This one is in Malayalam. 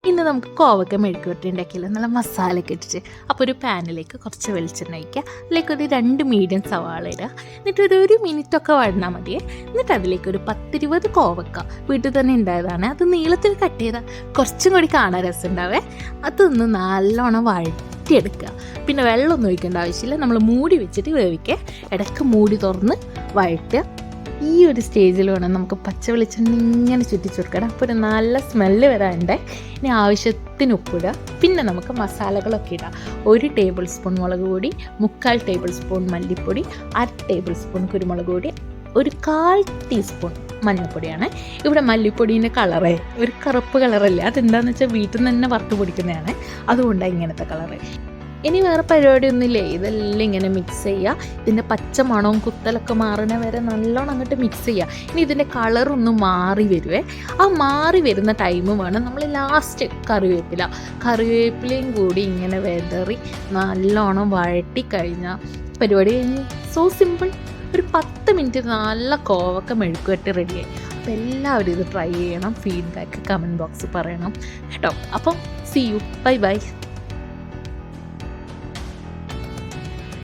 ഇന്ന് നമുക്ക് കോവക്ക മെഴുക്കുവരട്ടി ഉണ്ടാക്കിയല്ലോ, നല്ല മസാലയൊക്കെ ഇട്ടിട്ട്. അപ്പോൾ ഒരു പാനിലേക്ക് കുറച്ച് വെളിച്ചെണ്ണ ഒഴിക്കുക, അതിലേക്ക് ഒരു 2 മീഡിയം സവാള ഇടുക, എന്നിട്ട് ഒരു മിനിറ്റൊക്കെ വഴന്നാൽ മതിയേ. എന്നിട്ട് അതിലേക്ക് ഒരു 10-20 കോവക്ക വീട്ടിൽ തന്നെ ഉണ്ടായതാണ്, അത് നീളത്തിൽ കട്ട് ചെയ്താൽ കുറച്ചും കൂടി കാണാൻ രസമുണ്ടാവേ. അതൊന്ന് നല്ലോണം വഴറ്റിയെടുക്കുക. പിന്നെ വെള്ളമൊന്നും ഒഴിക്കേണ്ട ആവശ്യമില്ല, നമ്മൾ മൂടി വെച്ചിട്ട് വേവിക്കുക. ഇടയ്ക്ക് മൂടി തുറന്ന് വഴറ്റുക. ഈ ഒരു സ്റ്റേജിൽ വേണം നമുക്ക് പച്ച വെളിച്ചെണ്ണ ഇങ്ങനെ ചുറ്റിച്ചുറുക്കണം. അപ്പോൾ ഒരു നല്ല സ്മെല്ല് വരാനുണ്ട്. ഇനി ആവശ്യത്തിന് ഉപ്പിടുക. പിന്നെ നമുക്ക് മസാലകളൊക്കെ ഇടാം. 1 ടേബിൾ സ്പൂൺ മുളക് പൊടി, 1/4 ടേബിൾ സ്പൂൺ മല്ലിപ്പൊടി, 1/2 ടേബിൾ സ്പൂൺ കുരുമുളക് പൊടി, 1/4 ടീസ്പൂൺ മഞ്ഞൾപ്പൊടിയാണ്. ഇവിടെ മല്ലിപ്പൊടീൻ്റെ കളറ് ഒരു കറുപ്പ് കളറല്ലേ, അതെന്താണെന്ന് വെച്ചാൽ വീട്ടിൽ നിന്ന് തന്നെ വറുത്ത് പൊടിക്കുന്നതാണ്, അതുകൊണ്ടാണ് ഇങ്ങനത്തെ കളറ്. ഇനി വേറെ പരിപാടിയൊന്നുമില്ലേ, ഇതെല്ലാം ഇങ്ങനെ മിക്സ് ചെയ്യുക. ഇതിൻ്റെ പച്ച മണവും കുത്തലൊക്കെ മാറുന്ന വരെ നല്ലോണം അങ്ങോട്ട് മിക്സ് ചെയ്യുക. ഇനി ഇതിൻ്റെ കളറൊന്ന് മാറി വരുവേ. ആ മാറി വരുന്ന ടൈം വേണം നമ്മൾ ലാസ്റ്റ് കറിവേപ്പിലയും കൂടി ഇങ്ങനെ വെതറി നല്ലോണം വഴറ്റി കഴിഞ്ഞാൽ പരിപാടി കഴിഞ്ഞ്. So simple. ഒരു 10 മിനിറ്റ് നല്ല കോവക്ക മെഴുക്കുവരട്ടി റെഡിയായി. അപ്പോൾ എല്ലാവരും ഇത് ട്രൈ ചെയ്യണം. ഫീഡ്ബാക്ക് കമൻറ്റ് ബോക്സിൽ പറയണം കേട്ടോ. അപ്പം സീ യു, ബൈ ബൈ.